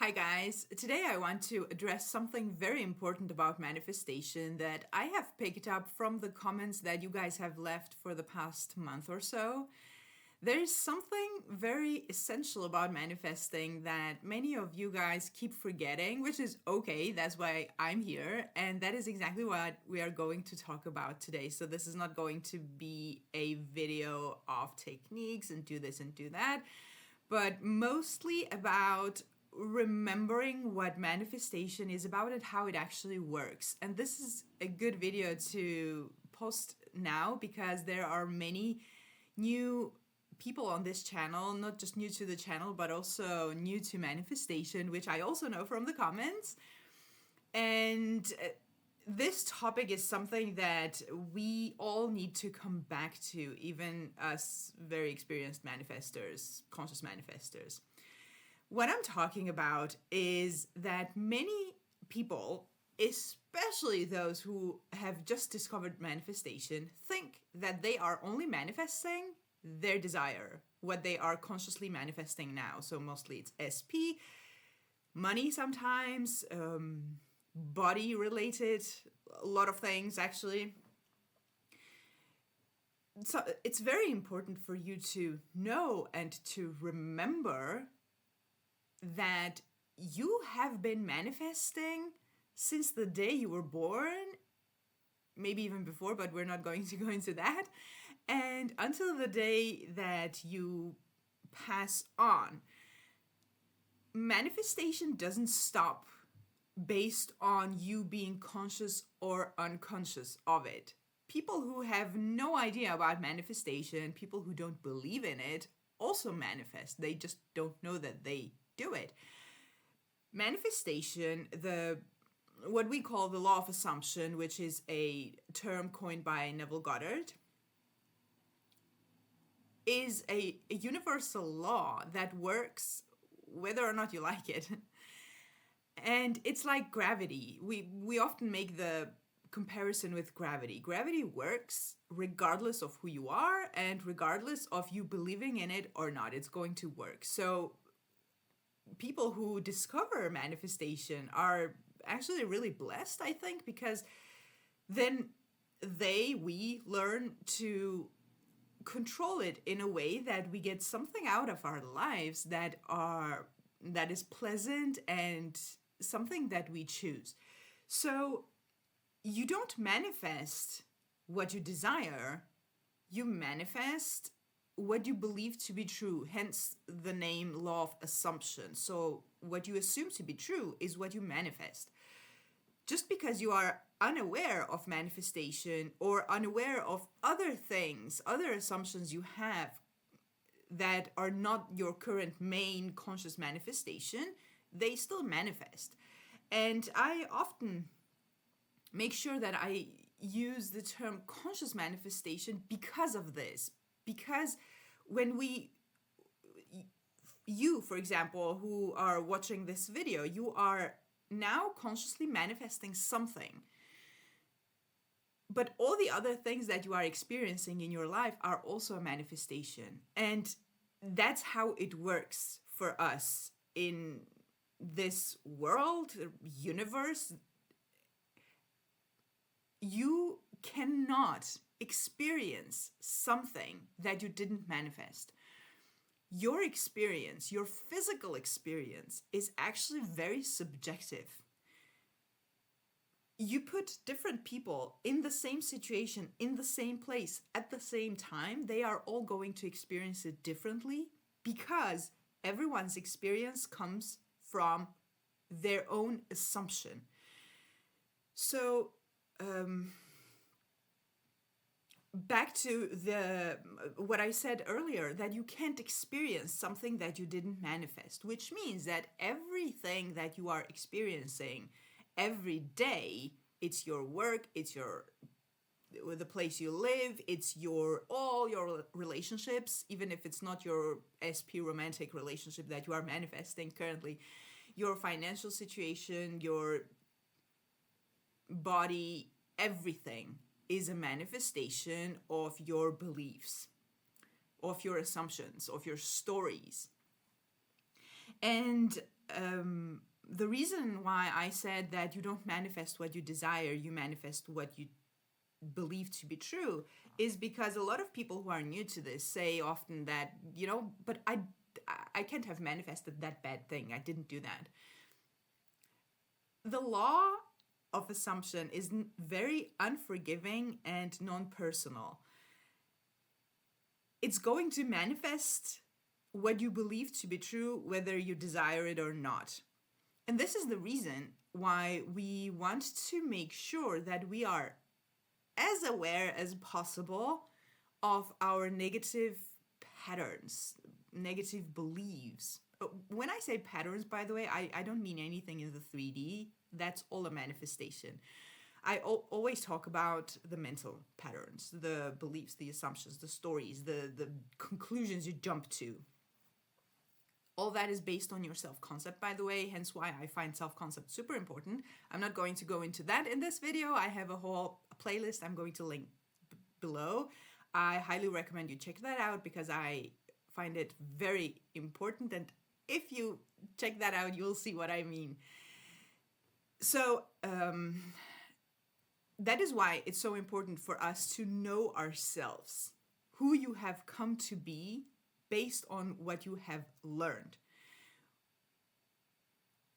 Hi guys, today I want to address something very important about manifestation that I have picked up from the comments that you guys have left for the past month or so. There's something very essential about manifesting that many of you guys keep forgetting, which is okay, that's why I'm here, and that is exactly what we are going to talk about today. So this is not going to be a video of techniques and do this and do that, but mostly about remembering what manifestation is about and how it actually works. And this is a good video to post now because there are many new people on this channel, not just new to the channel, but also new to manifestation, which I also know from the comments. And this topic is something that we all need to come back to, even us very experienced manifestors, conscious manifestors. What I'm talking about is that many people, especially those who have just discovered manifestation, think that they are only manifesting their desire, what they are consciously manifesting now. So mostly it's SP, money sometimes, body related, a lot of things actually. So it's very important for you to know and to remember that you have been manifesting since the day you were born, maybe even before, but we're not going to go into that, and until the day that you pass on. Manifestation doesn't stop based on you being conscious or unconscious of it. People who have no idea about manifestation, people who don't believe in it, also manifest. They just don't know that they do it. Manifestation, what we call the law of assumption, which is a term coined by Neville Goddard, is a universal law that works whether or not you like it. And it's like gravity. We often make the comparison with gravity. Gravity works regardless of who you are and regardless of you believing in it or not. It's going to work. So people who discover manifestation are actually really blessed, I think, because then we learn to control it in a way that we get something out of our lives that is pleasant and something that we choose. So you don't manifest what you desire, you manifest what you believe to be true, hence the name law of assumption. So what you assume to be true is what you manifest. Just because you are unaware of manifestation or unaware of other things, other assumptions you have that are not your current main conscious manifestation, they still manifest. And I often make sure that I use the term conscious manifestation because of this. Because when you, for example, who are watching this video, you are now consciously manifesting something. But all the other things that you are experiencing in your life are also a manifestation. And that's how it works for us in this world, universe. You cannot experience something that you didn't manifest. Your experience, your physical experience, is actually very subjective. You put different people in the same situation, in the same place, at the same time, they are all going to experience it differently because everyone's experience comes from their own assumption. So, back to what I said earlier, that you can't experience something that you didn't manifest, which means that everything that you are experiencing every day, it's your work, it's the place you live, it's all your relationships, even if it's not your SP romantic relationship that you are manifesting currently, your financial situation, your body, everything is a manifestation of your beliefs, of your assumptions, of your stories. And the reason why I said that you don't manifest what you desire, you manifest what you believe to be true, is because a lot of people who are new to this say often that, but I can't have manifested that bad thing. I didn't do that. The law of assumption is very unforgiving and non-personal. It's going to manifest what you believe to be true, whether you desire it or not. And this is the reason why we want to make sure that we are as aware as possible of our negative patterns, negative beliefs. When I say patterns, by the way, I don't mean anything in the 3D. That's all a manifestation. I always talk about the mental patterns, the beliefs, the assumptions, the stories, the conclusions you jump to. All that is based on your self-concept, by the way, hence why I find self-concept super important. I'm not going to go into that in this video. I have a whole playlist I'm going to link below. I highly recommend you check that out because I find it very important, and if you check that out, you'll see what I mean. So that is why it's so important for us to know ourselves, who you have come to be based on what you have learned.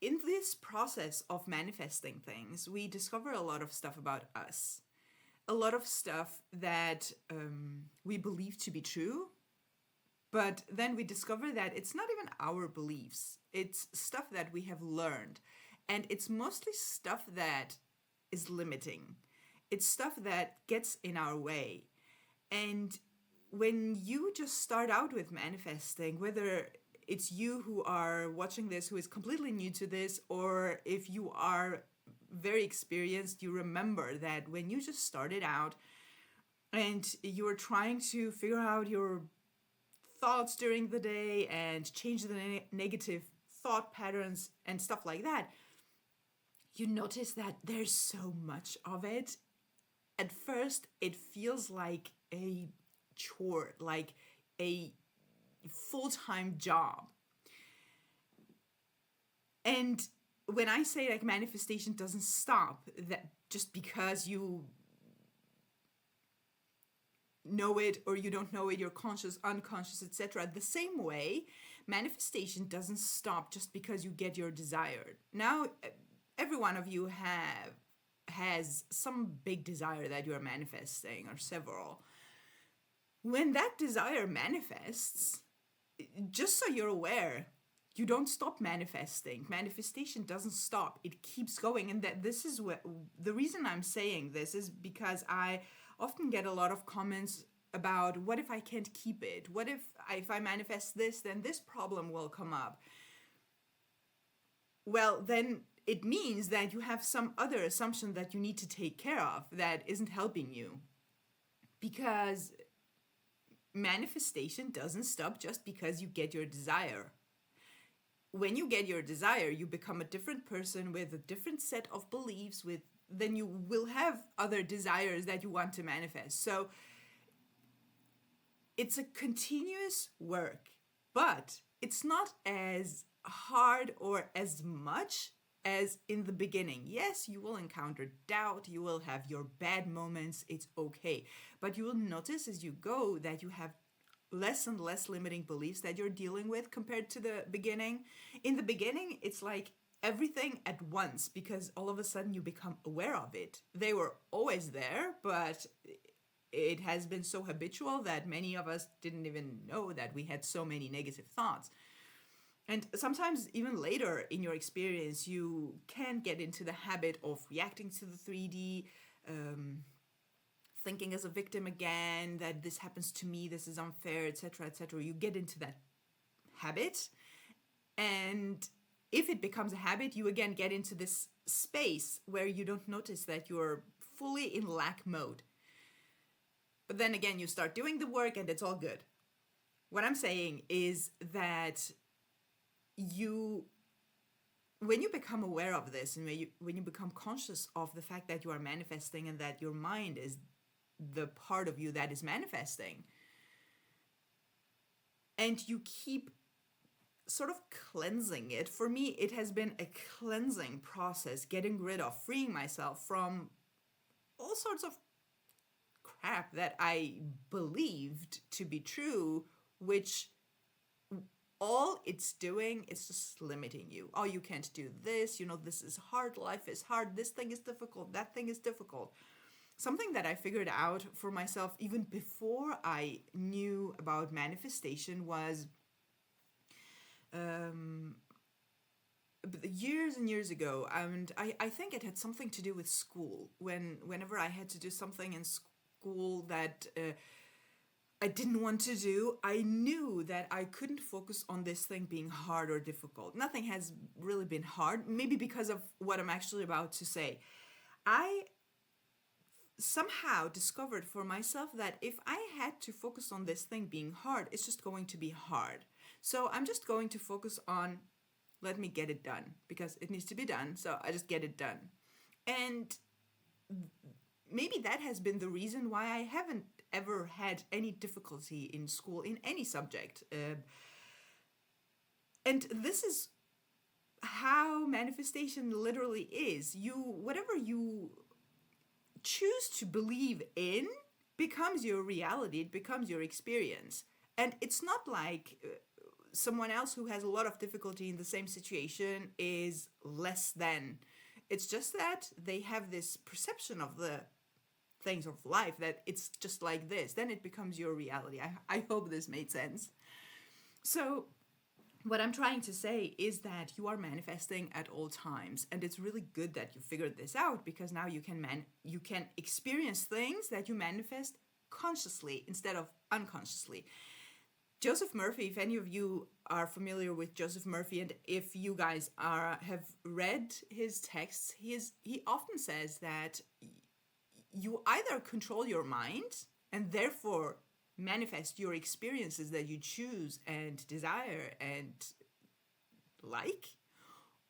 In this process of manifesting things, we discover a lot of stuff about us, a lot of stuff that we believe to be true, but then we discover that it's not even our beliefs. It's stuff that we have learned, and it's mostly stuff that is limiting. It's stuff that gets in our way. And when you just start out with manifesting, whether it's you who are watching this who is completely new to this, or if you are very experienced, you remember that when you just started out and you were trying to figure out your thoughts during the day and change the negative thought patterns and stuff like that, you notice that there's so much of it. At first, it feels like a chore, like a full-time job. And when I say like manifestation doesn't stop, that just because you know it or you don't know it, you're conscious, unconscious, etc. The same way, manifestation doesn't stop just because you get your desired. Now, every one of you has some big desire that you're manifesting, or several. When that desire manifests, just so you're aware, you don't stop manifesting. Manifestation doesn't stop. It keeps going. And that this is what the reason I'm saying this is because I often get a lot of comments about, what if I can't keep it? What if I manifest this, then this problem will come up? Well, then it means that you have some other assumption that you need to take care of that isn't helping you. Because manifestation doesn't stop just because you get your desire. When you get your desire, you become a different person with a different set of beliefs, then you will have other desires that you want to manifest. So it's a continuous work, but it's not as hard or as much as in the beginning. Yes, you will encounter doubt, you will have your bad moments, it's okay. But you will notice as you go that you have less and less limiting beliefs that you're dealing with compared to the beginning. In the beginning, it's like everything at once, because all of a sudden you become aware of it. They were always there, but it has been so habitual that many of us didn't even know that we had so many negative thoughts. And sometimes even later in your experience, you can get into the habit of reacting to the 3D, thinking as a victim again, that this happens to me, this is unfair, etc., etc. You get into that habit. And if it becomes a habit, you again get into this space where you don't notice that you're fully in lack mode. But then again, you start doing the work and it's all good. What I'm saying is that when you become aware of this, and when you become conscious of the fact that you are manifesting and that your mind is the part of you that is manifesting, and you keep sort of cleansing it. For me, it has been a cleansing process, getting rid of, freeing myself from all sorts of crap that I believed to be true, which all it's doing is just limiting you. Oh, you can't do this, this is hard, life is hard, this thing is difficult, that thing is difficult. Something that I figured out for myself even before I knew about manifestation was years and years ago, and I think it had something to do with school. Whenever I had to do something in school that I didn't want to do, I knew that I couldn't focus on this thing being hard or difficult. Nothing has really been hard, maybe because of what I'm actually about to say. I somehow discovered for myself that if I had to focus on this thing being hard, it's just going to be hard. So I'm just going to focus on, let me get it done, because it needs to be done, so I just get it done. And maybe that has been the reason why I haven't ever had any difficulty in school in any subject. And this is how manifestation literally is. Whatever you choose to believe in becomes your reality, it becomes your experience. And it's not like someone else who has a lot of difficulty in the same situation is less than. It's just that they have this perception of the things of life that it's just like this. Then it becomes your reality. I hope this made sense. So what I'm trying to say is that you are manifesting at all times, and it's really good that you figured this out, because now you can experience things that you manifest consciously instead of unconsciously. Joseph Murphy, if any of you are familiar with Joseph Murphy, and if you guys have read his texts, he often says that you either control your mind and therefore manifest your experiences that you choose and desire and like,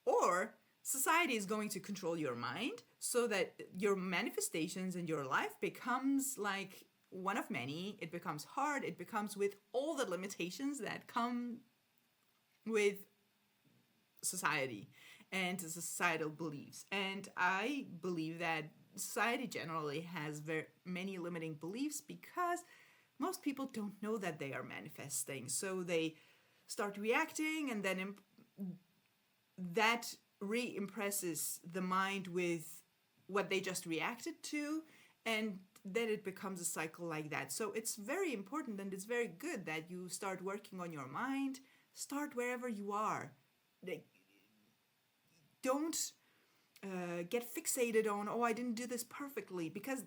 or society is going to control your mind so that your manifestations and your life becomes like one of many. It becomes hard, it becomes with all the limitations that come with society and societal beliefs. And I believe that society generally has very many limiting beliefs because most people don't know that they are manifesting. So they start reacting, and then that re-impresses the mind with what they just reacted to, and then it becomes a cycle like that. So it's very important, and it's very good that you start working on your mind. Start wherever you are. Don't get fixated on, oh, I didn't do this perfectly, because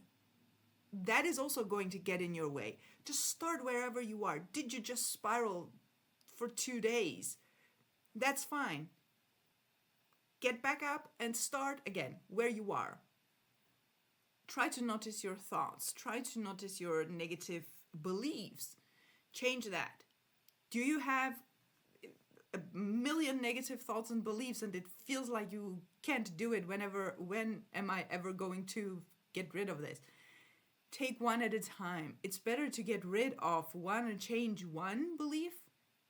that is also going to get in your way. Just start wherever you are. Did you just spiral for 2 days? That's fine. Get back up and start again where you are. Try to notice your thoughts. Try to notice your negative beliefs. Change that. Do you have a million negative thoughts and beliefs and it feels like you can't do it? When am I ever going to get rid of this? Take one at a time. It's better to get rid of one and change one belief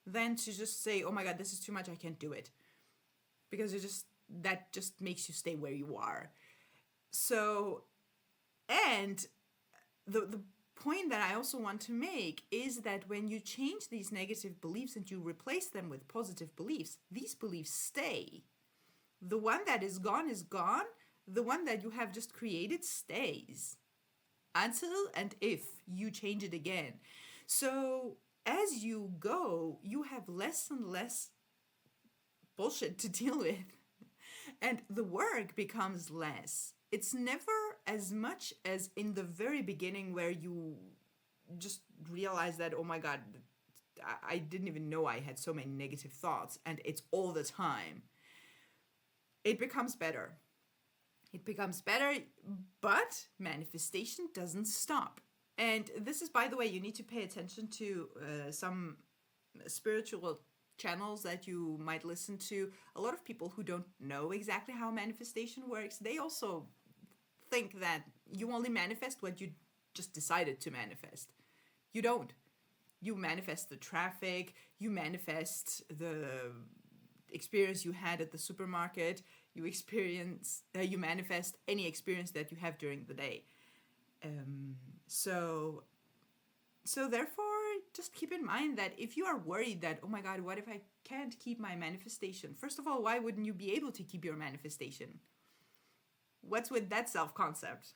than to just say, oh my God, this is too much, I can't do it. Because that just makes you stay where you are. So, and the point that I also want to make is that when you change these negative beliefs and you replace them with positive beliefs, these beliefs stay. The one that is gone is gone. The one that you have just created stays until and if you change it again. So as you go, you have less and less bullshit to deal with. And the work becomes less. It's never as much as in the very beginning where you just realize that, oh my God, I didn't even know I had so many negative thoughts, and it's all the time. It becomes better. It becomes better, but manifestation doesn't stop. And this is, by the way, you need to pay attention to some spiritual channels that you might listen to. A lot of people who don't know exactly how manifestation works, they also think that you only manifest what you just decided to manifest. You don't. You manifest the traffic, you manifest the experience you had at the supermarket, you manifest any experience that you have during the day. So therefore, just keep in mind that if you are worried that, oh my God, what if I can't keep my manifestation? First of all, why wouldn't you be able to keep your manifestation? What's with that self-concept?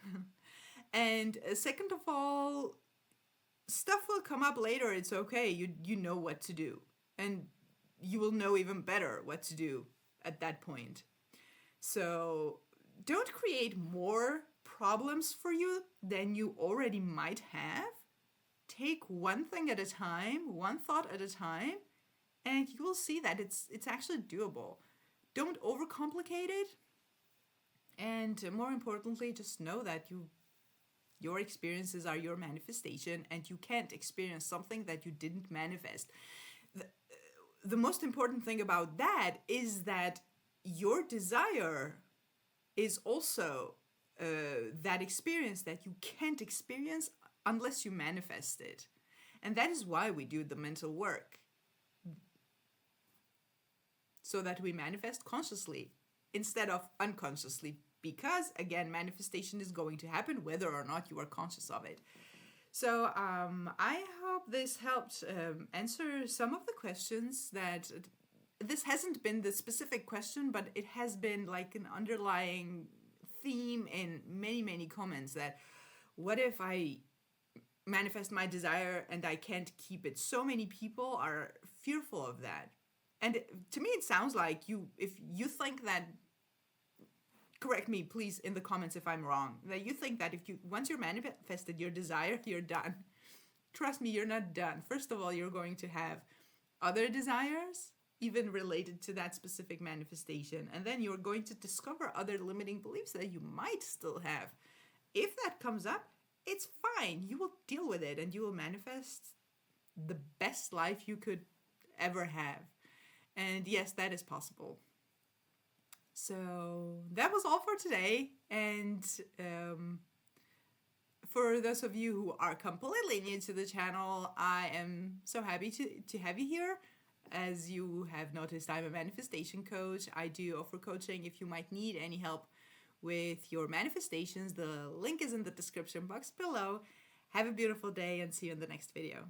And second of all, stuff will come up later. It's okay. You know what to do. And you will know even better what to do at that point. So don't create more problems for you than you already might have. Take one thing at a time, one thought at a time, and you will see that it's actually doable. Don't overcomplicate it. And more importantly, just know that your experiences are your manifestation, and you can't experience something that you didn't manifest. The most important thing about that is that your desire is also that experience that you can't experience unless you manifest it. And that is why we do the mental work. So that we manifest consciously instead of unconsciously. Because, again, manifestation is going to happen whether or not you are conscious of it. So I hope this helped answer some of the questions that... This hasn't been the specific question, but it has been like an underlying theme in many, many comments that what if I manifest my desire and I can't keep it? So many people are fearful of that. And to me, it sounds like if you think that, correct me please in the comments if I'm wrong, that you think that once you're manifested your desire, you're done. Trust me, you're not done. First of all, you're going to have other desires, even related to that specific manifestation. And then you're going to discover other limiting beliefs that you might still have. If that comes up, it's fine. You will deal with it and you will manifest the best life you could ever have. And yes, that is possible. So that was all for today. And for those of you who are completely new to the channel, I am so happy to have you here. As you have noticed, I'm a manifestation coach. I do offer coaching if you might need any help with your manifestations. The link is in the description box below. Have a beautiful day and see you in the next video.